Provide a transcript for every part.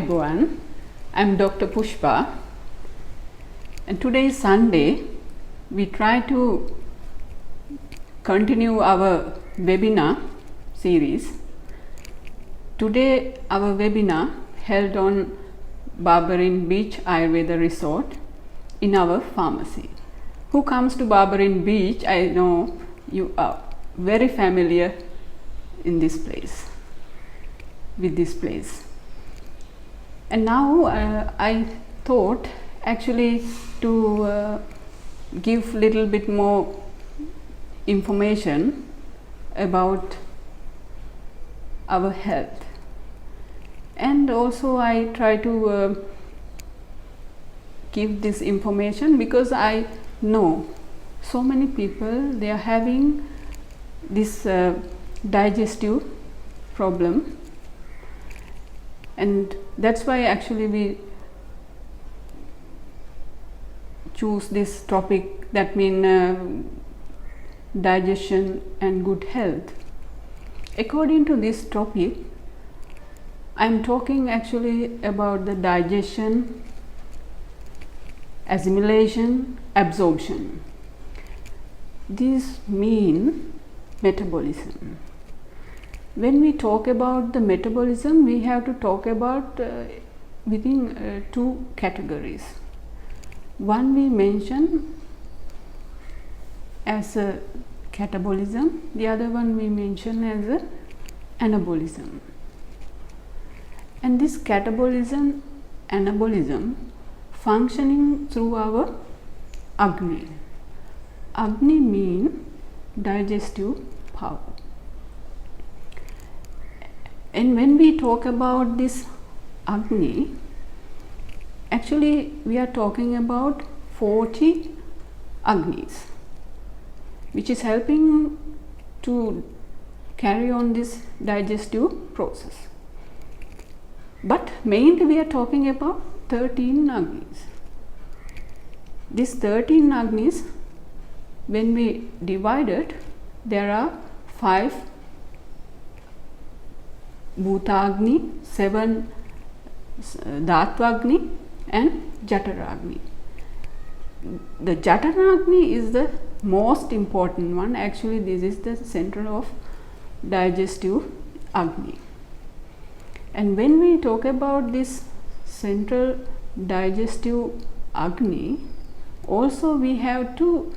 Everyone, I'm Dr. Pushpa, and today is Sunday. We try to continue our webinar series. Today our webinar held on Barberyn Beach Ayurveda Resort in our pharmacy. Who comes to Barberyn Beach? I know you are very familiar in this place, with this place. And now I thought actually to give little bit more information about our health, and also I try to give this information because I know so many people, they are having this digestive problem, and that's why actually we choose this topic, that means digestion and good health. According to this topic, I am talking actually about the digestion, assimilation, absorption. These mean metabolism. When we talk about the metabolism, we have to talk about within two categories. One we mention as a catabolism, the other one we mention as a anabolism. And this catabolism, anabolism functioning through our Agni. Agni mean digestive power. And when we talk about this Agni, actually we are talking about 40 Agnis, which is helping to carry on this digestive process. But mainly we are talking about 13 Agnis. These 13 Agnis, when we divide it, there are 5 Bhutagni, 7 Dhatvagni and Jataragni. The Jataragni is the most important one. Actually, this is the center of digestive Agni. And when we talk about this central digestive Agni, also we have to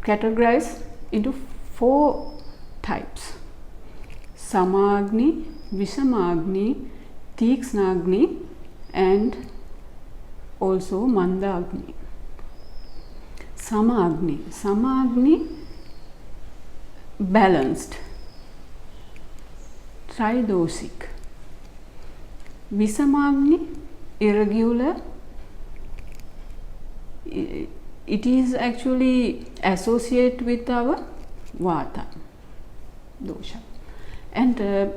categorize into 4 types: Samagni, Vishamagni, Tikshnagni and also Mandagni. Samagni, balanced, tridosic. Vishamagni, irregular. It is actually associated with our Vata dosha. And that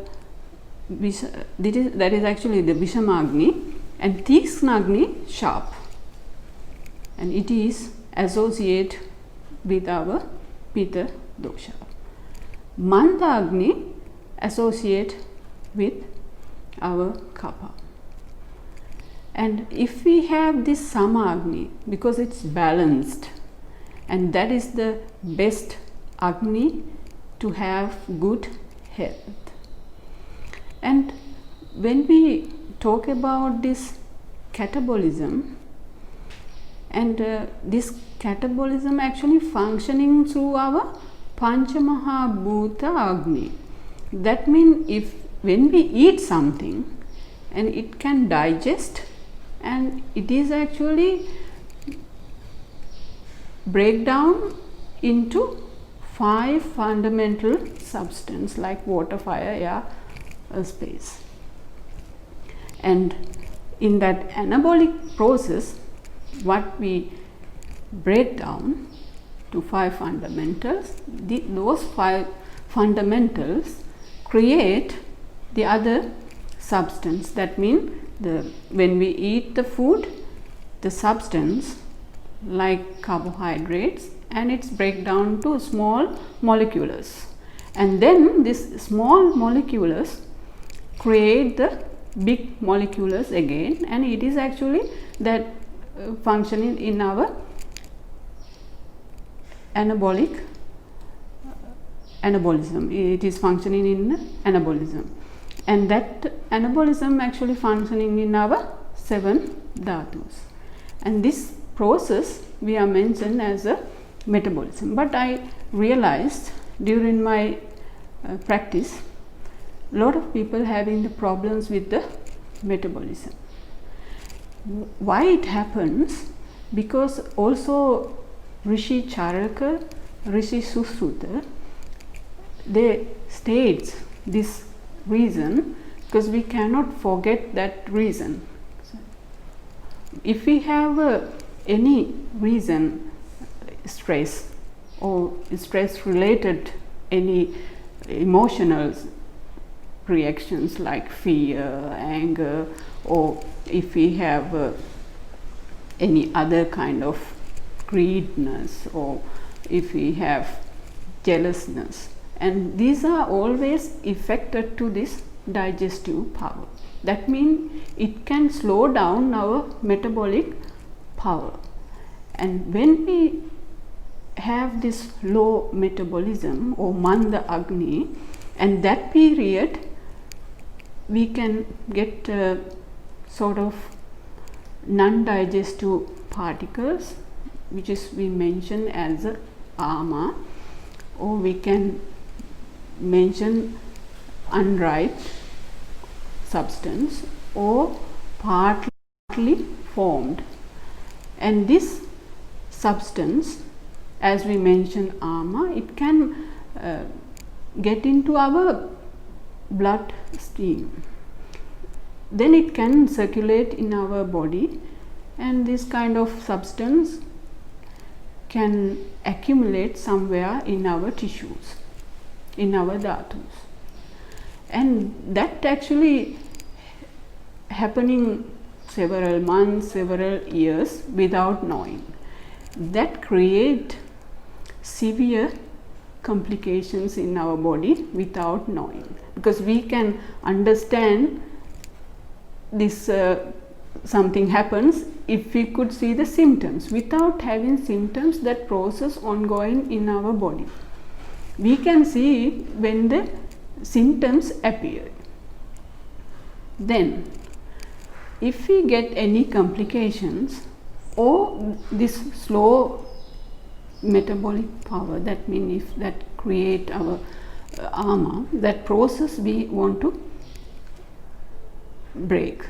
is actually the Vishamagni, and Tikshnagni, sharp, and it is associated with our Pitta dosha. Mandagni associate with our Kapha. And if we have this Samagni, because it's balanced, and that is the best Agni to have good health. And when we talk about this catabolism, and this catabolism actually functioning through our Panchamaha Bhuta Agni. That means when we eat something and it can digest, and it is actually break down into 5 fundamental substances like water, fire, air, space. And in that anabolic process, what we break down to 5 fundamentals, those 5 fundamentals create the other substance. That means when we eat the food, the substance like carbohydrates, and it's break down to small molecules, and then this small molecules create the big molecules again, and it is actually that functioning in our anabolism. It is functioning in anabolism, and that anabolism actually functioning in our 7 dhatus, and this process we are mentioned as a metabolism. But I realized during my practice, a lot of people having the problems with the metabolism. Why it happens? Because also Rishi Charaka, Rishi Susruta, they states this reason, because we cannot forget that reason. If we have any reason, stress or stress related any emotional reactions like fear, anger, or if we have any other kind of greediness, or if we have jealousness, and these are always affected to this digestive power. That means it can slow down our metabolic power, and when we have this low metabolism or manda agni, and that period we can get sort of non-digestive particles, which is we mention as a ama, or we can mention unripe substance or partly formed. And this substance, as we mentioned ama, it can get into our blood stream, then it can circulate in our body, and this kind of substance can accumulate somewhere in our tissues, in our dhatus, and that actually happening several months, several years without knowing. That create severe complications in our body without knowing, because we can understand this something happens if we could see the symptoms. Without having symptoms, that process ongoing in our body, we can see when the symptoms appear. Then if we get any complications or this slow metabolic power, that means if that create our ama, that process we want to break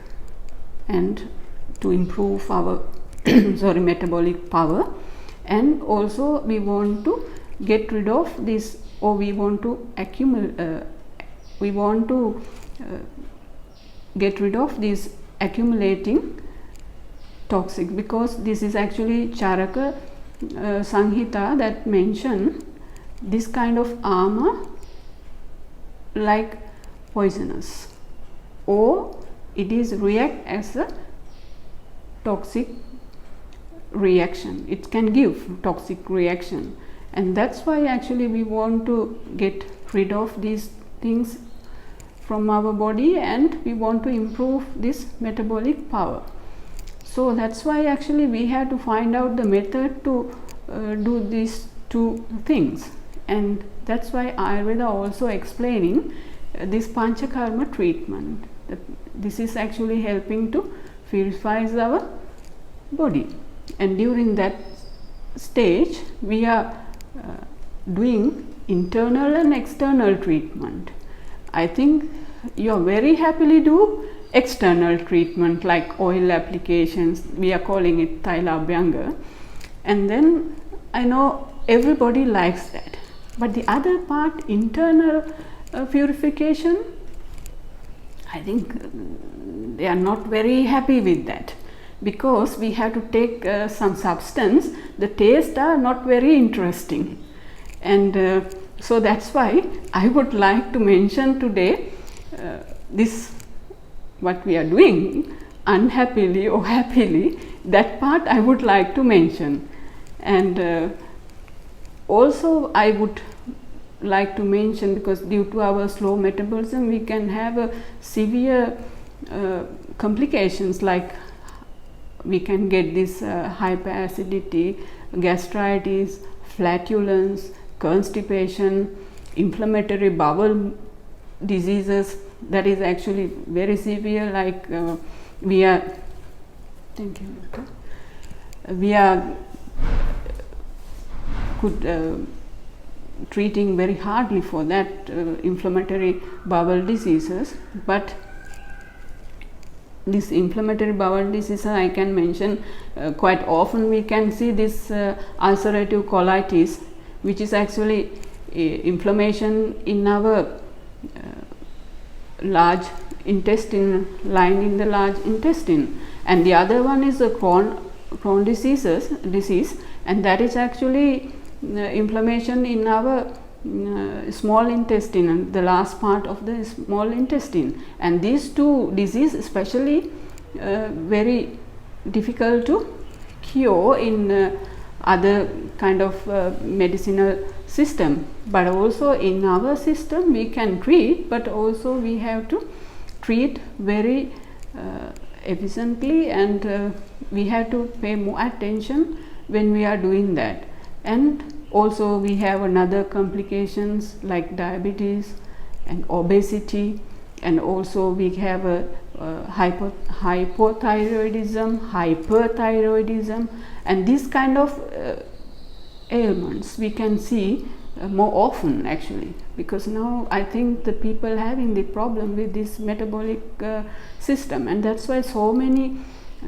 and to improve our metabolic power, and also we want to get rid of this, or we want to get rid of these accumulating toxic, because this is actually Charaka Sanhita that mention this kind of ama like poisonous, or it is react as a toxic reaction. It can give toxic reaction, and that's why actually we want to get rid of these things from our body, and we want to improve this metabolic power. So that's why actually we have to find out the method to do these two things, and that's why Ayurveda also explaining this Panchakarma treatment. This is actually helping to purify our body, and during that stage we are doing internal and external treatment. I think you are very happily do external treatment like oil applications, we are calling it Tailabhyanga, and then I know everybody likes that. But the other part, internal purification, I think they are not very happy with that, because we have to take some substance, the taste are not very interesting, and so that's why I would like to mention today this what we are doing, unhappily or happily, that part I would like to mention. And also I would like to mention, because due to our slow metabolism we can have a severe complications like we can get this hyperacidity, gastritis, flatulence, constipation, inflammatory bowel diseases that is actually very severe, like we are thank you doctor. We are treating very hardly for that inflammatory bowel diseases, but this inflammatory bowel disease I can mention quite often we can see this ulcerative colitis, which is actually inflammation in our large intestine, lying in the large intestine, and the other one is a Crohn disease, and that is actually inflammation in our small intestine and the last part of the small intestine, and these two diseases especially very difficult to cure in other kind of medicinal system, but also in our system we can treat, but also we have to treat very efficiently, and we have to pay more attention when we are doing that. And also we have another complications like diabetes and obesity, and also we have a hyperthyroidism, and this kind of ailments we can see more often actually, because now I think the people having the problem with this metabolic system, and that's why so many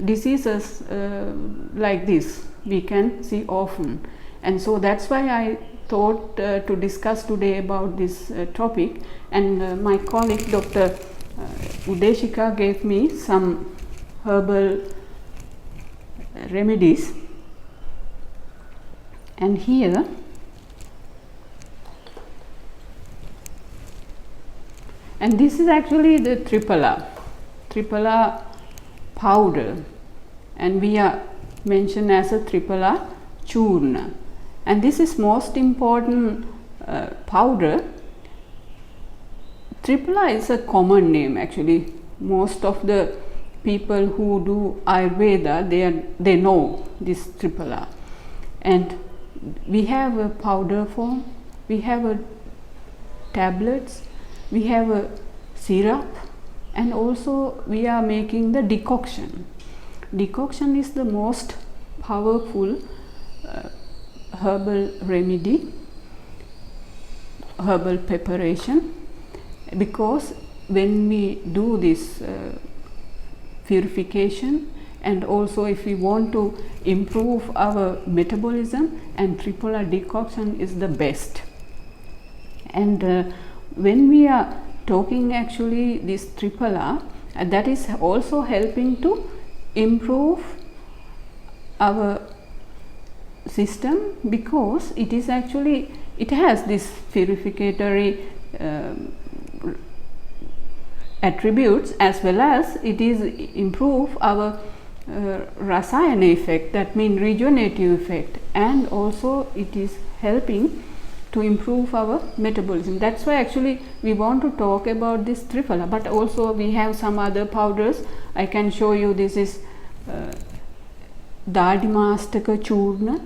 diseases like this we can see often. And so that's why I thought to discuss today about this topic, and my colleague Dr. Udeshika gave me some herbal remedies, and here and this is actually the triphala powder, and we are mentioned as a triphala churna, and this is most important powder. Triphala is a common name actually. Most of the people who do Ayurveda, they know this triphala, and we have a powder form, we have a tablets, we have a syrup, and also we are making the decoction. Decoction is the most powerful herbal remedy, herbal preparation, because when we do this purification, and also if we want to improve our metabolism, and triphala decoction is the best. And when we are talking actually this triphala, that is also helping to improve our system, because it is actually, it has this purificatory attributes, as well as it is improve our rasayana effect, that means rejuvenative effect, and also it is helping to improve our metabolism. That's why actually we want to talk about this triphala, but also we have some other powders. I can show you. This is Dadimastaka churna.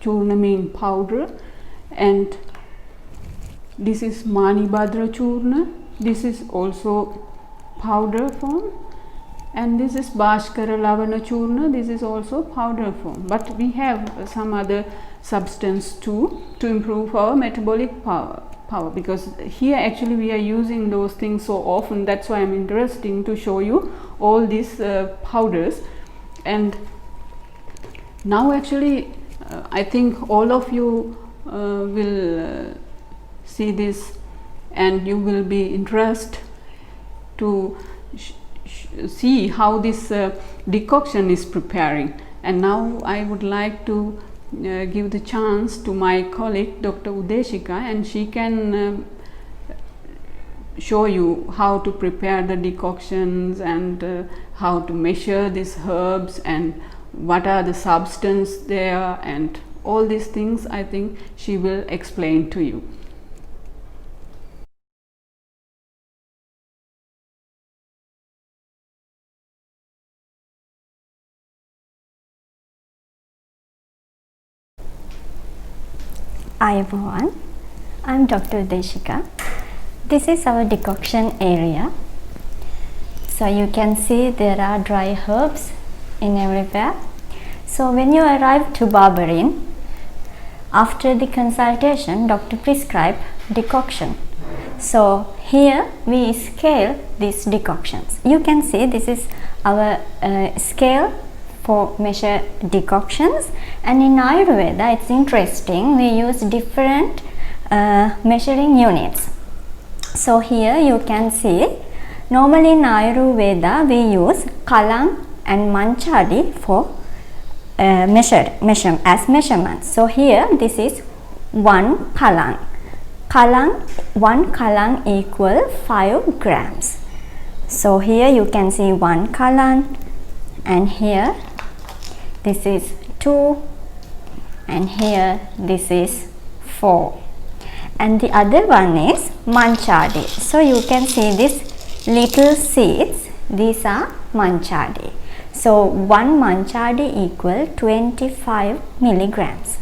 Churna mean powder, and this is Manibhadra churna. This is also powder form, and this is Bhaskara Lavana churna. This is also powder form, but we have some other substance too to improve our metabolic power, because here actually we are using those things so often. That's why I'm interested to show you all these powders. And now actually I think all of you will see this, and you will be interested to see how this decoction is preparing. And now I would like to give the chance to my colleague Dr. Udeshika, and she can show you how to prepare the decoctions, and how to measure these herbs, and what are the substance there, and all these things I think she will explain to you. Hi everyone, I'm Dr. Deshika. This is our decoction area. So you can see there are dry herbs in everywhere. So when you arrive to Barberyn, after the consultation, doctor prescribed decoction. So here we scale these decoctions. You can see this is our scale for measure decoctions, and in Ayurveda it's interesting, we use different measuring units. So here you can see, normally in Ayurveda we use kalang and manchadi for measure as measurements. So here this is 1 kalang. One kalang equal 5 grams. So here you can see 1 kalang, and here this is 2, and here this is 4, and the other one is manchadi. So you can see these little seeds, these are manchadi. So 1 manchadi equal 25 milligrams.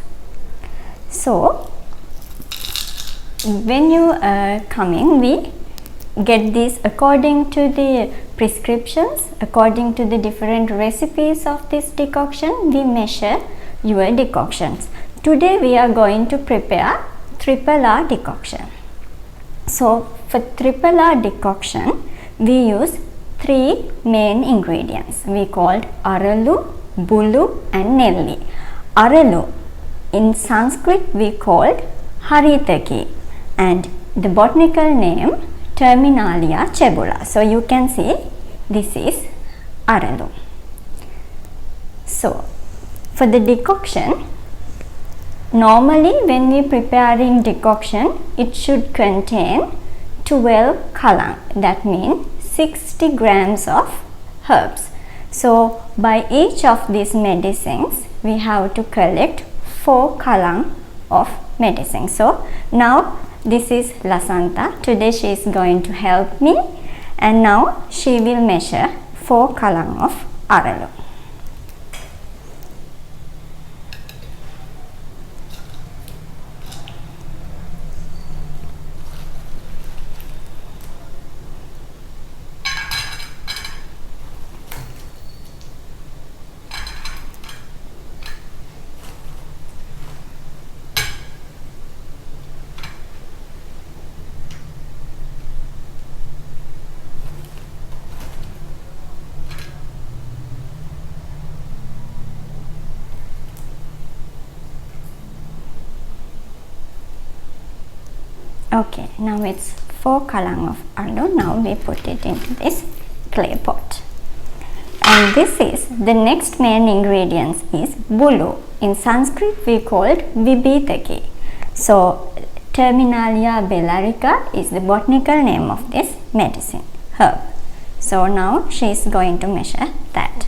So when you coming, we get this according to the prescriptions, according to the different recipes of this decoction, we measure your decoctions. Today we are going to prepare triple R decoction. So for triple R decoction, we use 3 main ingredients. We called aralu, bulu and nelli. Aralu in Sanskrit we called haritaki, and the botanical name Terminalia chebula. So you can see this is aralu. So for the decoction, normally when we preparing decoction, it should contain 12 kalang, that means 60 grams of herbs. So by each of these medicines we have to collect 4 kalang of medicine. So now this is Lasanta. Today she is going to help me, and now she will measure 4 kalang of aralu. Okay, now it's 4 kalang of aralu. Now we put it into this clay pot. And this is the next main ingredients is bulu. In Sanskrit we called vibhitaki. So Terminalia bellarica is the botanical name of this medicine herb. So now she is going to measure that.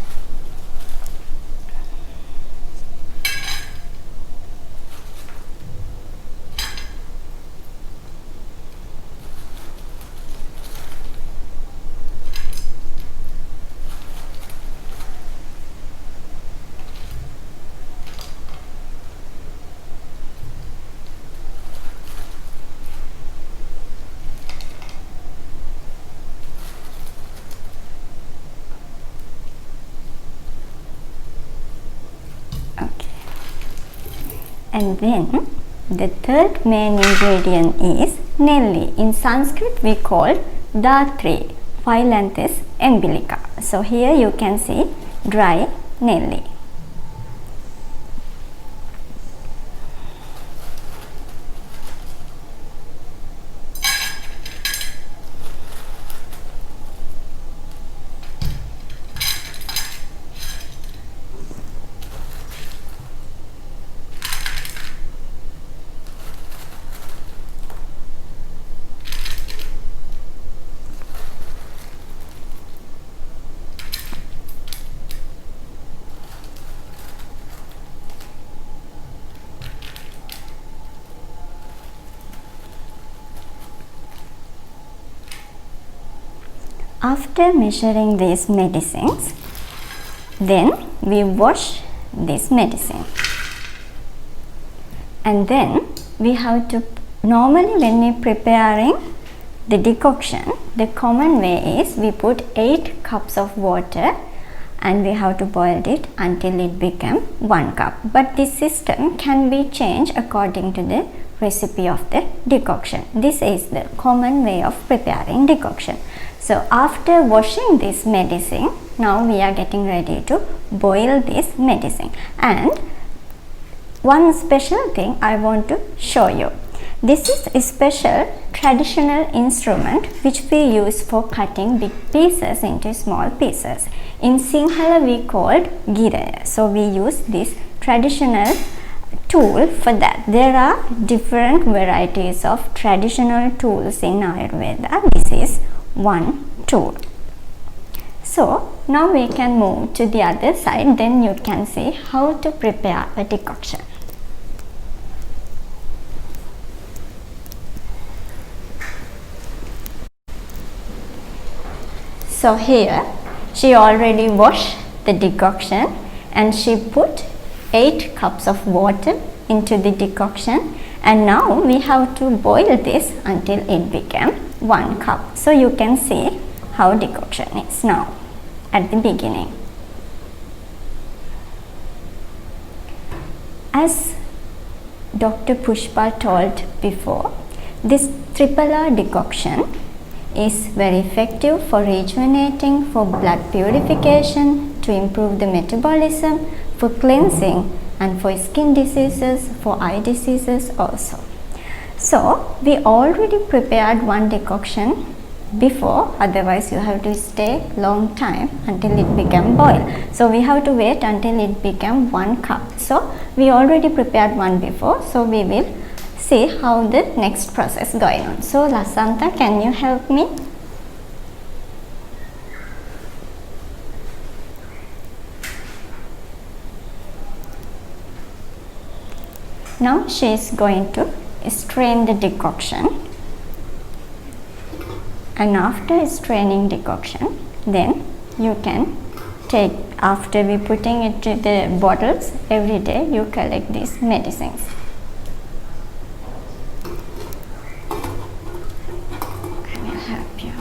And then the third main ingredient is nelli. In Sanskrit we call datri, Phyllanthus umbilica. So here you can see dry nelli. After measuring these medicines, then we wash this medicine, and then we have to, normally when we preparing the decoction, the common way is we put 8 cups of water and we have to boil it until it become 1 cup. But this system can be changed according to the recipe of the decoction. This is the common way of preparing decoction. So after washing this medicine, now we are getting ready to boil this medicine. And one special thing I want to show you. This is a special traditional instrument which we use for cutting big pieces into small pieces. In Sinhala we called giraya. So we use this traditional tool for that. There are different varieties of traditional tools in Ayurveda. This is one tool. So now we can move to the other side, then you can see how to prepare a decoction. So here she already washed the decoction and she put 8 cups of water into the decoction, and now we have to boil this until it became 1 cup. So you can see how decoction is now at the beginning. As Dr. Pushpa told before, this triple R decoction is very effective for rejuvenating, for blood purification, to improve the metabolism, for cleansing, and for skin diseases, for eye diseases also. So we already prepared one decoction before, otherwise you have to stay long time until it become boil. So we have to wait until it become 1 cup. So we already prepared one before, so we will see how the next process going on. So Lasantha, can you help me? Now she is going to strain the decoction, and after straining decoction, then you can take, after we putting it to the bottles, every day you collect these medicines. I will help you.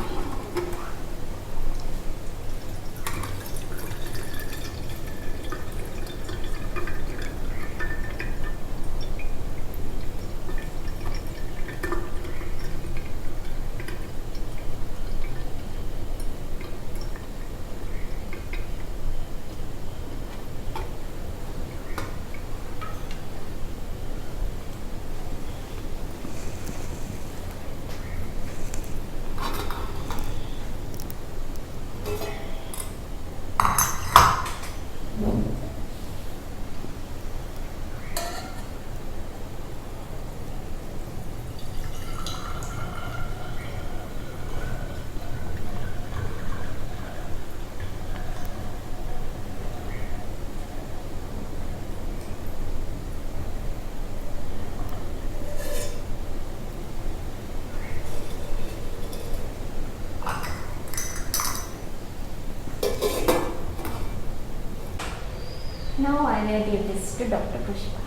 Now I will give this to Dr. Pushpa.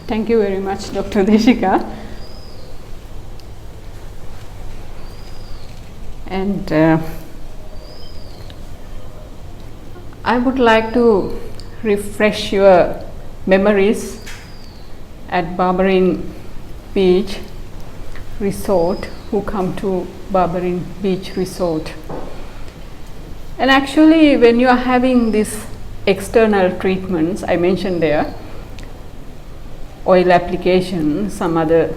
Thank you very much, Dr. Deshika. And I would like to refresh your memories at Barberyn Beach Resort, who come to Barberyn Beach Resort. And actually, when you are having this external treatments, I mentioned there, oil application, some other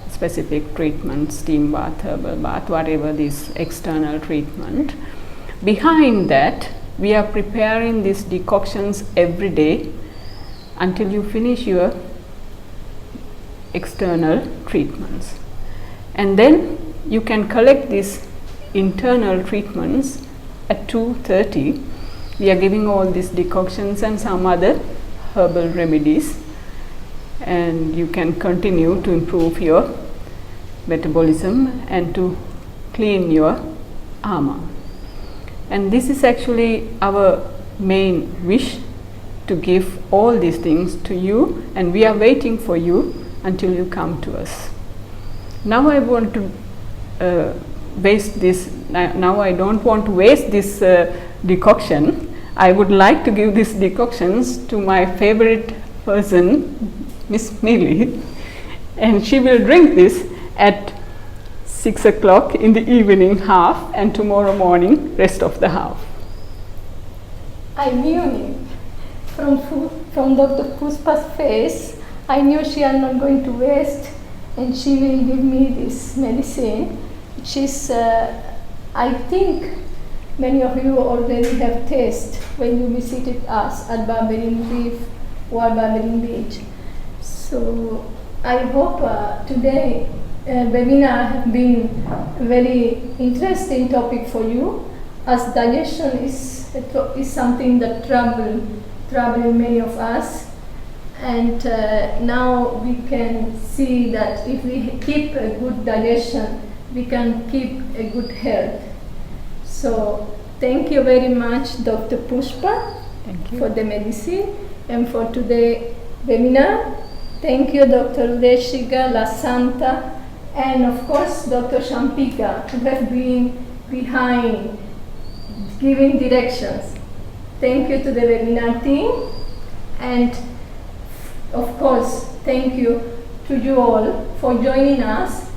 specific treatment, steam bath, herbal bath, whatever this external treatment. Behind that, we are preparing these decoctions every day until you finish your external treatments. And then you can collect these internal treatments at 2:30. We are giving all these decoctions and some other herbal remedies, and you can continue to improve your metabolism and to clean your armor. And this is actually our main wish, to give all these things to you, and we are waiting for you until you come to us. Now I want to waste this. Now I don't want to waste this decoction. I would like to give these decoctions to my favorite person, Miss Millie, and she will drink this at 6 o'clock in the evening half, and tomorrow morning rest of the half. I knew it from Dr. Pushpa's face. I knew she is not going to waste, and she will give me this medicine. She's, I think many of you already have tasted when you visited us at Barberyn Reef or Barberyn Beach. So I hope today webinar has been a very interesting topic for you, as digestion is something that trouble many of us, and now we can see that if we keep a good digestion, we can keep a good health. So thank you very much, Dr. Pushpa, for the medicine and for today's webinar. Thank you, Dr. Udeshika, La Santa, and of course Dr. Shampika, who have been behind giving directions. Thank you to the webinar team, and of course thank you to you all for joining us,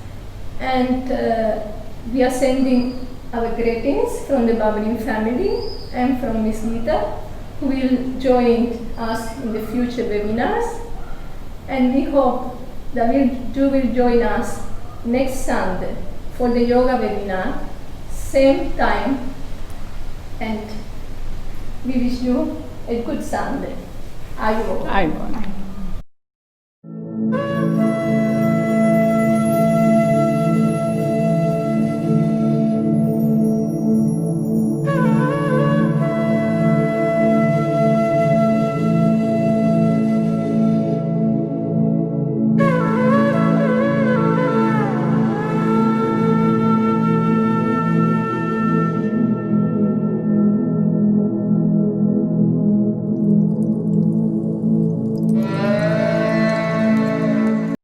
and we are sending our greetings from the Barberyn family and from Ms. Gita, who will join us in the future webinars, and we hope that you will join us next Sunday for the yoga webinar, same time, and we wish you a good Sunday. Ayubo.